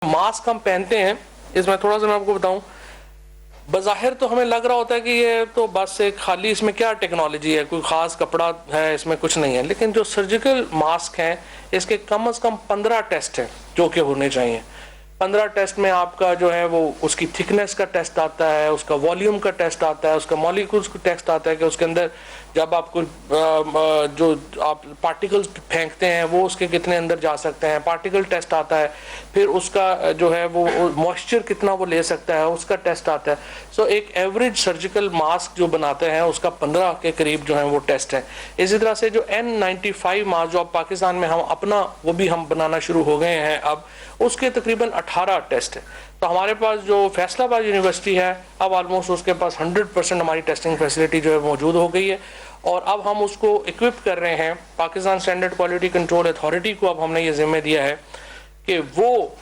Mask हम पहनते हैं, इसमें थोड़ा सा मैं आपको बताऊं, बज़ाहिर तो हमें लग रहा होता है कि ये तो बस एक खाली, इसमें क्या टेक्नोलॉजी है, कोई ख़ास कपड़ा है, इसमें कुछ नहीं है। लेकिन जो सर्जिकल मास्क हैं, इसके कम से कम 15 टेस्ट हैं जो कि होने चाहिए। 15 टेस्ट में आपका जो है वो उसकी थिकनेस का टेस्ट आता है, उसका वॉल्यूम का टेस्ट आता है, उसका मॉलिक्यूल्स का टेस्ट आता है कि उसके अंदर जब आप कोई जो आप पार्टिकल्स फेंकते हैं वो उसके कितने अंदर जा सकते हैं, पार्टिकल टेस्ट आता है। फिर उसका जो है वो मॉइस्चर कितना वो ले सकता है, उसका टेस्ट आता है। सो एक एवरेज सर्जिकल मास्क जो बनाते हैं उसका 15 के करीब जो है वो टेस्ट है। इसी तरह से जो N95 मास्क जो अब पाकिस्तान में हम अपना वो भी हम बनाना शुरू हो गए हैं, अब उसके तकरीबन 18 टेस्ट है। तो हमारे पास जो फैसलाबाद यूनिवर्सिटी है, अब ऑलमोस्ट उसके पास 100% हमारी टेस्टिंग फैसिलिटी जो है मौजूद हो गई है। और अब हम उसको इक्विप कर रहे हैं। Pakistan standard quality control authority को अब हमने ये जिम्मे दिया है कि वो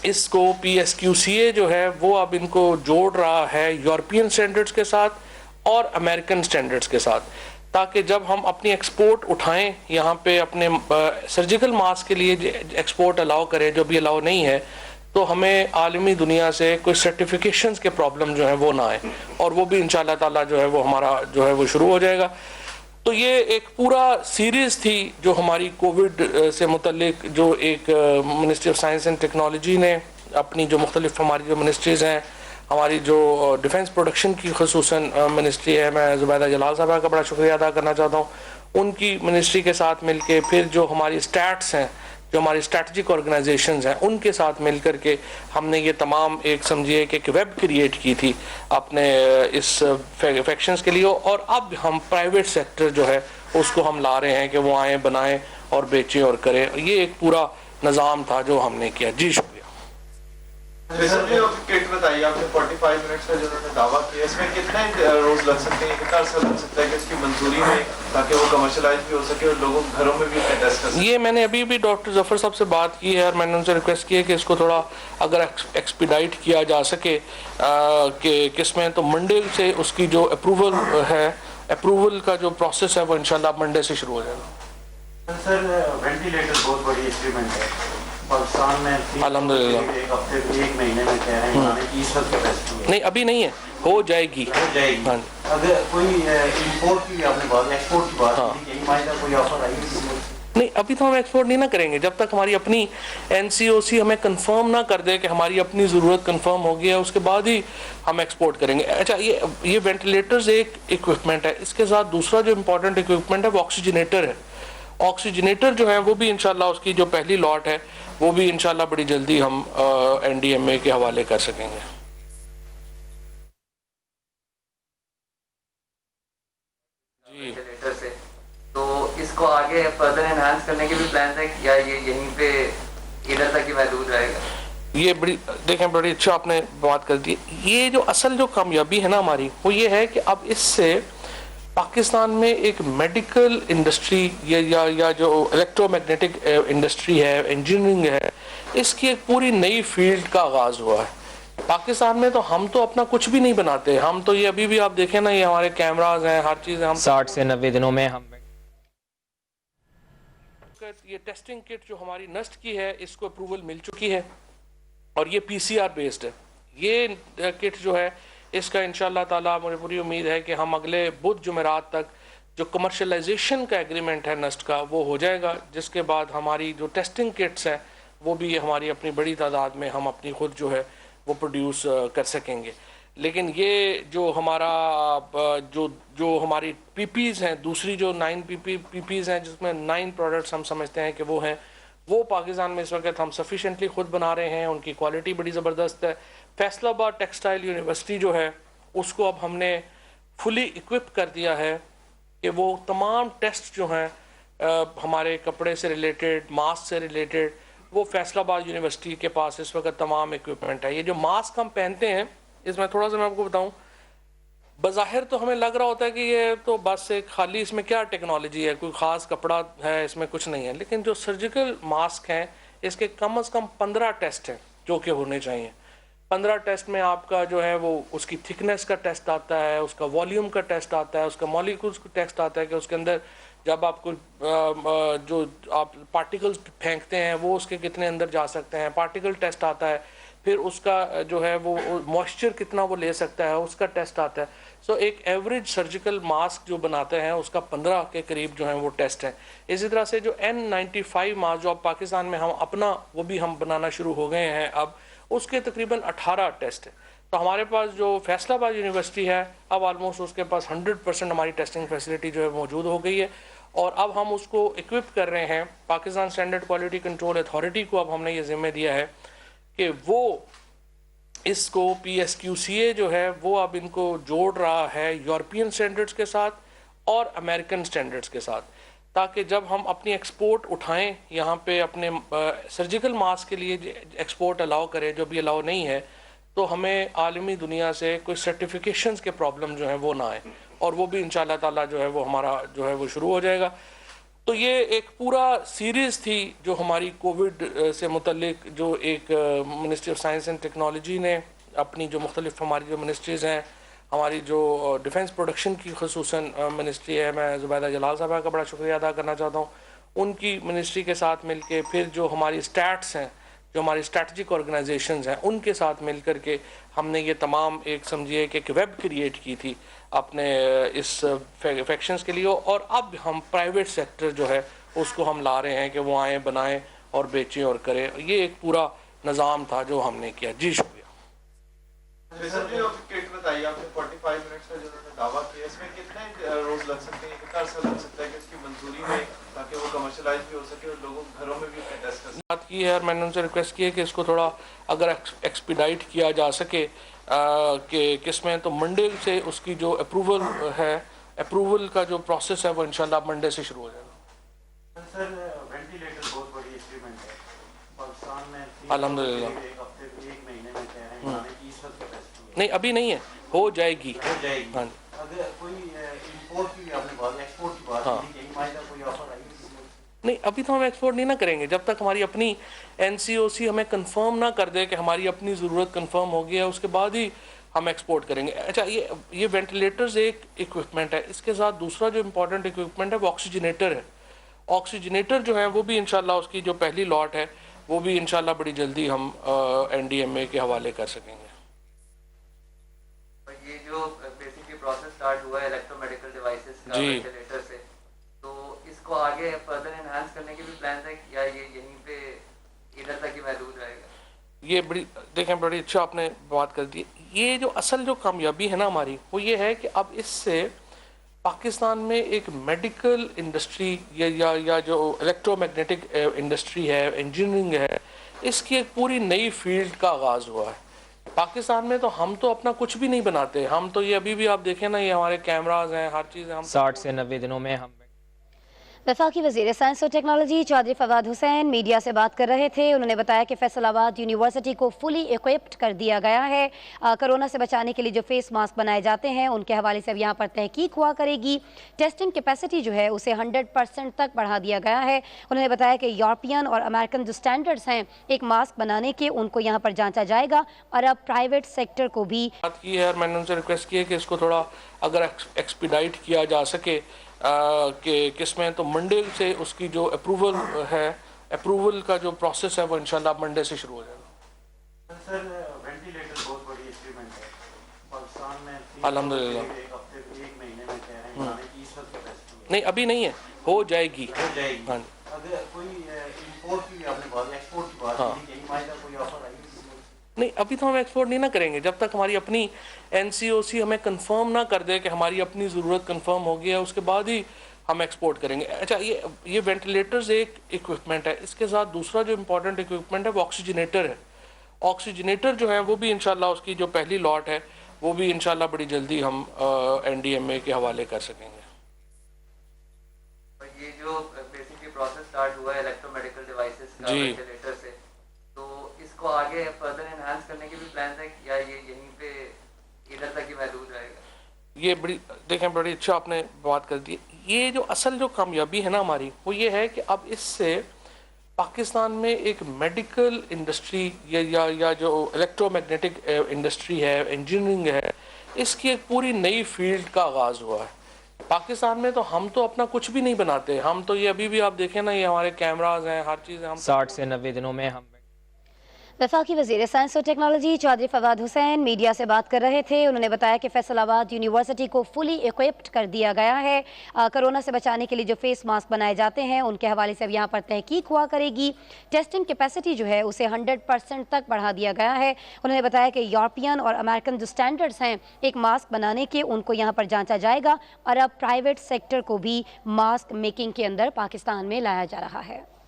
इसको PSQCA जो है वो अब इनको जोड़ रहा है यूरोपियन स्टैंडर्ड्स के साथ और अमेरिकन स्टैंडर्ड्स के साथ, ताकि जब हम अपनी एक्सपोर्ट उठाएं यहाँ पे अपने सर्जिकल मास्क के लिए एक्सपोर्ट अलाउ करें, जो भी अलाउ नहीं है, तो हमें आलमी दुनिया से कोई सर्टिफिकेशंस के प्रॉब्लम जो है वो ना आए। और वो भी इंशाल्लाह ताला जो है वो हमारा जो है वो शुरू हो जाएगा। तो ये एक पूरा सीरीज़ थी जो हमारी कोविड से मुतल्लिक, जो एक ministry of science and technology ने अपनी जो मुख्तलिफ हमारी जो मिनिस्ट्रीज़ हैं, हमारी जो डिफेंस प्रोडक्शन की खसूसन मिनिस्ट्री है, मैं ज़ुबैदा जलाल साहब का बड़ा शुक्रिया अदा करना चाहता हूँ, उनकी मिनिस्ट्री के साथ मिल के, फिर जो हमारी स्टैट्स हैं, जो हमारी स्ट्रैटेजिक ऑर्गेनाइजेशंस हैं, उनके साथ मिल कर के हमने ये तमाम एक समझिए कि एक वेब क्रिएट की थी अपने इस फैक्शंस के लिए। और अब हम प्राइवेट सेक्टर जो है उसको हम ला रहे हैं कि वो आएँ, बनाएं और बेचें और करें। ये एक पूरा निज़ाम था जो हमने किया। जी शुक्रिया। किट बताइए आपने 45 मिनट्स का जो उन्होंने दावा किया, इसमें कितने रोज लग सकते हैं, कितना अर्सा लग सकता है कि इसकी मंजूरी में, ताकि वो कमर्शलाइज भी हो सके और लोगों घरों में भी टेस्ट कर सकें? ये मैंने अभी भी डॉक्टर जफर साहब से बात की है और मैंने उनसे रिक्वेस्ट की है कि इसको थोड़ा अगर एक्सपीडाइट किया जा सके कि किसमें, तो मंडे से उसकी जो अप्रूवल है, अप्रूवल का जो प्रोसेस है वो इंशाल्लाह मंडे से शुरू हो जाएगा। सर वेंटिलेटर बहुत बड़ी एक्सपेरिमेंट है पाकिस्तान में, अल्हम्दुलिल्लाह एक हफ्ते एक महीने में कह रहे हैं कि इस वक्त कैपेसिटी नहीं, अभी नहीं है, हो जाएगी। हाँ, अगर कोई इंपोर्ट की आपने बात, एक्सपोर्ट की बात की, यही मायदा कोई ऑफर आई नहीं, अभी तो हम एक्सपोर्ट नहीं ना करेंगे जब तक हमारी अपनी NCOC हमें कंफर्म ना कर दे कि हमारी अपनी ज़रूरत कंफर्म हो गई है, उसके बाद ही हम एक्सपोर्ट करेंगे। अच्छा, ये वेंटिलेटर्स एक इक्विपमेंट है, इसके साथ दूसरा जो इम्पोर्टेंट इक्विपमेंट है वो ऑक्सीजनेटर है। ऑक्सीजनेटर जो है वो भी इंशाल्लाह उसकी जो पहली लॉट है वो भी इंशाल्लाह बड़ी जल्दी हम NDMA के हवाले कर सकेंगे। जी से तो इसको आगे फर्दर एनहांस करने के भी प्लान है या ये यहीं पे इधर तक ही महदूद रहेगा? ये बड़ी देखें, बड़ी अच्छा आपने बात कर दी। ये जो असल जो कामयाबी है ना हमारी, वो ये है कि अब इससे पाकिस्तान में एक मेडिकल इंडस्ट्री या जो इलेक्ट्रोमैग्नेटिक इंडस्ट्री है, इंजीनियरिंग है, इसकी एक पूरी नई फील्ड का आगाज़ हुआ है। पाकिस्तान में तो हम तो अपना कुछ भी नहीं बनाते, हम तो ये अभी भी आप देखें ना, ये हमारे कैमराज हैं, हर चीज़ है, हम 60 से 90 दिनों में हम ये टेस्टिंग किट जो हमारी नस्ट की है इसको अप्रूवल मिल चुकी है और ये PCR बेस्ड है। ये किट जो है इसका इंशाल्लाह ताला मुझे पूरी उम्मीद है कि हम अगले बुध जुमेरात तक जो कमर्शलाइजेशन का एग्रीमेंट है नस्ट का वो हो जाएगा, जिसके बाद हमारी जो टेस्टिंग किट्स हैं वो भी हमारी अपनी बड़ी तादाद में हम अपनी खुद जो है वो प्रोड्यूस कर सकेंगे। लेकिन ये जो हमारा जो हमारी PPs हैं, दूसरी जो 9 PPs हैं जिसमें 9 प्रोडक्ट्स हम समझते हैं कि वो हैं, वो पाकिस्तान में इस वक्त हम सफिशेंटली खुद बना रहे हैं, उनकी क्वालिटी बड़ी ज़बरदस्त है। फैसलाबाद टेक्सटाइल यूनिवर्सिटी जो है उसको अब हमने फुली इक्विप कर दिया है कि वो तमाम टेस्ट जो हैं हमारे कपड़े से रिलेटेड, मास्क से रिलेटेड, वो फैसलाबाद यूनिवर्सिटी के पास इस वक्त तमाम इक्विपमेंट है। ये जो मास्क हम पहनते हैं, इसमें थोड़ा सा मैं आपको बताऊं, बज़ाहिर तो हमें लग रहा होता है कि ये तो बस एक खाली, इसमें क्या टेक्नोलॉजी है, कोई ख़ास कपड़ा है, इसमें कुछ नहीं है। लेकिन जो सर्जिकल मास्क हैं इसके कम से कम 15 टेस्ट हैं जो कि होने चाहिए। 15 टेस्ट में आपका जो है वो उसकी थिकनेस का टेस्ट आता है, उसका वॉल्यूम का टेस्ट आता है, उसका मॉलिक्यूल्स का टेस्ट आता है कि उसके अंदर جب آپ کو جو آپ پارٹیکلز پھینکتے ہیں وہ اس کے کتنے اندر جا سکتے ہیں، پارٹیکل ٹیسٹ آتا ہے، پھر اس کا جو ہے وہ موئسچر کتنا وہ لے سکتا ہے اس کا ٹیسٹ آتا ہے. سو ایک ایوریج سرجیکل ماسک جو بناتے ہیں اس کا 15 کے قریب جو ہیں وہ ٹیسٹ ہیں. اسی طرح سے جو N95 ماسک جو اب پاکستان میں ہم اپنا وہ بھی ہم بنانا شروع ہو گئے ہیں اب، اس کے تقریباً 18 ٹیسٹ ہیں. تو ہمارے پاس جو فیصل آباد یونیورسٹی ہے اب آلموسٹ اس کے پاس 100% ہماری ٹیسٹنگ فیسلٹی جو ہے موجود ہو گئی ہے، اور اب ہم اس کو اکوپ کر رہے ہیں. Pakistan standard quality control authority کو اب ہم نے یہ ذمہ دیا ہے کہ وہ اس کو PSQCA جو ہے وہ اب ان کو جوڑ رہا ہے یورپین سٹینڈرڈز کے ساتھ اور امریکن سٹینڈرڈز کے ساتھ، تاکہ جب ہم اپنی ایکسپورٹ اٹھائیں یہاں پہ اپنے سرجیکل ماسک کے لیے ایکسپورٹ الاؤ کریں جو بھی الاؤ نہیں ہے، تو ہمیں عالمی دنیا سے کوئی سرٹیفیکیشنز کے پرابلم جو ہیں وہ نہ آئیں، اور وہ بھی انشاءاللہ تعالیٰ جو ہے وہ ہمارا جو ہے وہ شروع ہو جائے گا. تو یہ ایک پورا سیریز تھی جو ہماری کووڈ سے متعلق، جو ایک ministry of science and technology نے اپنی جو مختلف ہماری جو منسٹریز ہیں، ہماری جو ڈیفنس پروڈکشن کی خصوصاً منسٹری ہے، میں زبیدہ جلال صاحبہ کا بڑا شکریہ ادا کرنا چاہتا ہوں، ان کی منسٹری کے ساتھ مل کے، پھر جو ہماری اسٹیٹس ہیں، جو ہماری اسٹریٹجک آرگنائزیشنز ہیں، ان کے ساتھ مل کر کے ہم نے یہ تمام ایک سمجھیے کہ ایک ویب کریٹ کی تھی اپنے اس فیکشنز کے لیے. اور اب ہم پرائیویٹ سیکٹر جو ہے اس کو ہم لا رہے ہیں کہ وہ آئیں، بنائیں اور بیچیں اور کریں. یہ ایک پورا نظام تھا جو ہم نے کیا. جی شکریہ. سر جی کٹ بتائیے آپ نے 45 منٹس کا جو انہوں نے دعویٰ کیا، اس میں کتنے روز لگ سکتے ہیں، کتنا عرصہ لگ سکتا ہے کہ اس کی منظوری میں، تاکہ وہ کمرشلائز بھی ہو سکے اور لوگوں گھروں میں بھی ٹیسٹ کر سکیں؟ بات کی ہے اور میں نے ان سے ریکویسٹ کی ہے کہ اس کو تھوڑا اگر ایکسپیڈائٹ کیا جا سکے کہ کس میں، تو منڈے سے اس کی جو اپروول ہے، اپروول کا جو پروسیس ہے وہ انشاءاللہ منڈے سے شروع ہو جائے گا. سر وینٹیلیٹر بہت بڑی اچیومنٹ ہے پاکستان میں. الحمدللہ. ایک ہفتے ایک مہینے میں کہہ رہے ہیں لانے کی اس وقت کیپیسٹی نہیں ابھی نہیں ہے، ہو جائے گی. ہو جائے گی. ہاں اگر کوئی امپورٹ کی آپ نے بات، ایکسپورٹ کی بات کی کہ ماہدہ کوئی آفر آئی ہے؟ نہیں ابھی تو ہم ایکسپورٹ نہیں نہ کریں گے جب تک ہماری اپنی NCOC ہمیں کنفرم نہ کر دے کہ ہماری اپنی ضرورت کنفرم ہو گیا ہے، اس کے بعد ہی ہم ایکسپورٹ کریں گے. اچھا یہ وینٹیلیٹرز ایک اکوپمنٹ ہے، اس کے ساتھ دوسرا جو امپورٹنٹ اکوپمنٹ ہے وہ آکسیجنیٹر ہے. آکسیجنیٹر جو ہیں وہ بھی انشاءاللہ اس کی جو پہلی لاٹ ہے وہ بھی انشاءاللہ بڑی جلدی ہم NDMA کے حوالے کر سکیں گے. یہ جو بیسیکلی پروسیس سٹارٹ ہوا ہے الیکٹرو میڈیکل ڈیوائسز کا وینٹیلیٹر سے، تو اس کو آگے فردر انہانس کرنے کے بھی پلانز ہیں یا یہ یہیں پہ ادھر تک ہی محدود رہے گا؟ یہ دیکھیں بڑی اچھا آپ نے بات کر دی. یہ جو اصل جو کامیابی ہے نا ہماری وہ یہ ہے کہ اب اس سے پاکستان میں ایک میڈیکل انڈسٹری یا جو الیکٹرو میگنیٹک انڈسٹری ہے، انجینئرنگ ہے، اس کی ایک پوری نئی فیلڈ کا آغاز ہوا ہے. پاکستان میں تو ہم تو اپنا کچھ بھی نہیں بناتے، ہم تو یہ ابھی بھی آپ دیکھیں نا، یہ ہمارے کیمراز ہیں، ہر چیز ہے. 60 سے 90 دنوں میں ہم وفاقی وزیر سائنس اور ٹیکنالوجی چودھری فواد حسین میڈیا سے بات کر رہے تھے. انہوں نے بتایا کہ فیصل آباد یونیورسٹی کو فلی ایکوپڈ کر دیا گیا ہے. کرونا سے بچانے کے لیے جو فیس ماسک بنائے جاتے ہیں ان کے حوالے سے اب یہاں پر تحقیق ہوا کرے گی. ٹیسٹنگ کیپیسٹی جو ہے اسے 100% تک بڑھا دیا گیا ہے. انہوں نے بتایا کہ یورپین اور امریکن جو سٹینڈرڈز ہیں ایک ماسک بنانے کے، ان کو یہاں پر جانچا جائے گا، اور اب پرائیویٹ سیکٹر کو بھی بات کی ہے اور میں نے ان سے ریکویسٹ کی ہے کہ اس کو تھوڑا اگر ایکسپیڈائٹ کیا جا سکے کہ کس میں، تو منڈے سے اس کی جو اپروول ہے، اپروول کا جو پروسیس ہے وہ انشاءاللہ منڈے سے شروع ہو جائے گا. سر وینٹیلیٹر بہت بڑی اچیومنٹ ہے پاکستان میں. الحمدللہ. ایک ہفتے ایک مہینے میں کہہ رہے ہیں لانے کی اس وقت کیپیسٹی نہیں ابھی نہیں ہے، ہو جائے گی. ہو جائے گی. ہاں اگر کوئی امپورٹ کی آپ نے بات، ایکسپورٹ کی بات کی کہ ماہدہ کوئی آفر آئی ہے؟ نہیں ابھی تو ہم ایکسپورٹ نہیں نہ کریں گے جب تک ہماری اپنی NCOC ہمیں کنفرم نہ کر دے کہ ہماری اپنی ضرورت کنفرم ہو گیا ہے، اس کے بعد ہی ہم ایکسپورٹ کریں گے. اچھا یہ وینٹیلیٹرز ایک اکوپمنٹ ہے، اس کے ساتھ دوسرا جو امپورٹنٹ اکوپمنٹ ہے وہ آکسیجنیٹر ہے. آکسیجنیٹر جو ہیں وہ بھی انشاءاللہ اس کی جو پہلی لاٹ ہے وہ بھی انشاءاللہ بڑی جلدی ہم NDMA کے حوالے کر سکیں گے. یہ جو بیسیکلی پروسیس سٹارٹ ہوا ہے الیکٹرو میڈیکل ڈیوائسز کا وینٹیلیٹر سے، تو اس کو آگے فردر انہانس کرنے کے بھی پلانز ہیں یا یہ یہیں پہ ادھر تک ہی محدود رہے گا؟ یہ دیکھیں بڑی اچھا آپ نے بات کر دی. یہ جو اصل جو کامیابی ہے نا ہماری وہ یہ ہے کہ اب اس سے پاکستان میں ایک میڈیکل انڈسٹری یا جو الیکٹرو میگنیٹک انڈسٹری ہے، انجینئرنگ ہے، اس کی ایک پوری نئی فیلڈ کا آغاز ہوا ہے. पाकिस्तान में तो हम तो अपना कुछ भी नहीं बनाते, हम तो ये अभी भी आप देखें ना, ये हमारे कैमराज हैं, हर चीज़ है, हम 60 से 90 दिनों में हम वफाकी वज़ीर साइंस और टेक्नोलॉजी चौधरी फवाद हुसैन मीडिया से बात कर रहे थे। उन्होंने बताया कि फैसलाबाद यूनिवर्सिटी को फुली इक्विप्ड कर दिया गया है। कोरोना से बचाने के लिए जो फेस मास्क बनाए जाते हैं उनके हवाले से अब यहाँ पर तहकीक हुआ करेगी। टेस्टिंग कैपेसिटी जो है उसे 100% तक बढ़ा दिया गया है। उन्होंने बताया कि यूरोपियन और अमेरिकन जो स्टैंडर्ड्स हैं एक मास्क बनाने के, उनको यहाँ पर जाँचा जाएगा और अब प्राइवेट सेक्टर को भी मास्क मेकिंग के अंदर पाकिस्तान में लाया जा रहा है।